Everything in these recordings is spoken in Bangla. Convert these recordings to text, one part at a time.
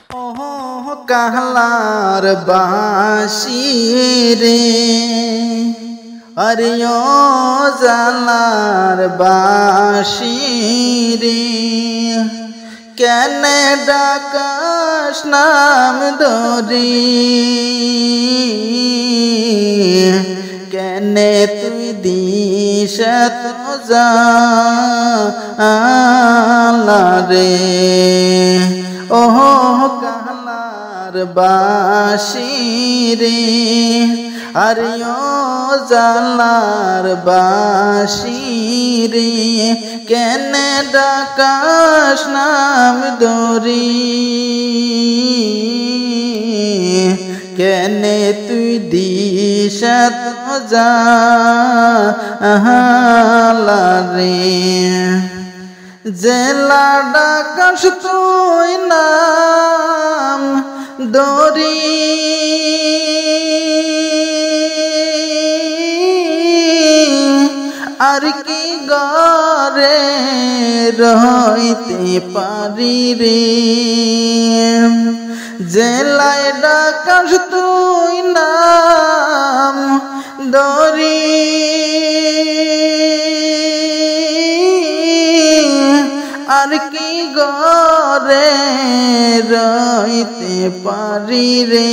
ওহো কাহলার বাঁশি রে আরে ও জালার বাঁশি রে কেনে ডাকাস নাম ধরি কেনে তুই দিস তো জালা রে ওহো কাহলার বাঁশি রে আরে ও জালার বাঁশি রে কেনে ডাকাস নাম ধরি কেনে তুই দিস তো জালা রে জেলা ডাকাস তুই নাম ধরি আর কি গরে রইতে পারি রে জেলায় ডাকাস তুই নাম ধরি আর কি গরে রইতে পারি রে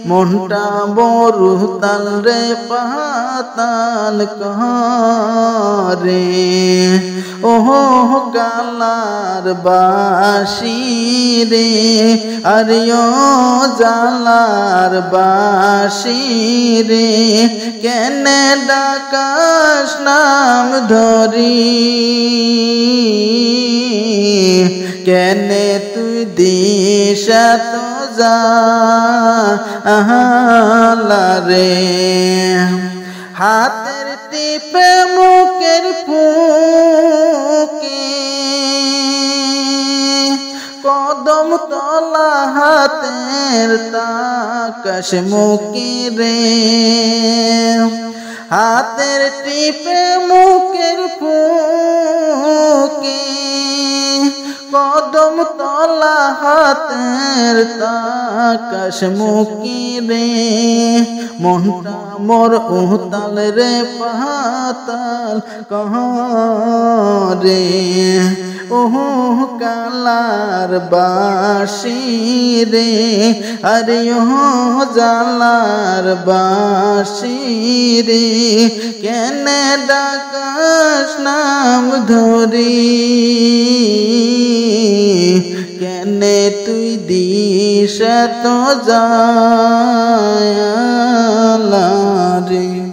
মনটা বড় তাল রে পাতাল করে ওহো কালার বাঁশি রে আরে ও জালার বাঁশি রে কেনে ডাকাস নাম ধরি কেনে তুই দিস তো জালা রে হাতের টিপে মুখের ফুকে কদম তলা হাতের তাকাশ মুখে রে হাতের টিপে মুখের ফুকে কদম তলা হাতের তাকাশ মুখে রে মনটা মোর উতাল রে পাতাল করে ওহো কালার বাঁশি রে আরে ও জালার বাঁশি রে কেনে ডাকাস নাম ধরি কেনে তুই দিস তো জালা রে।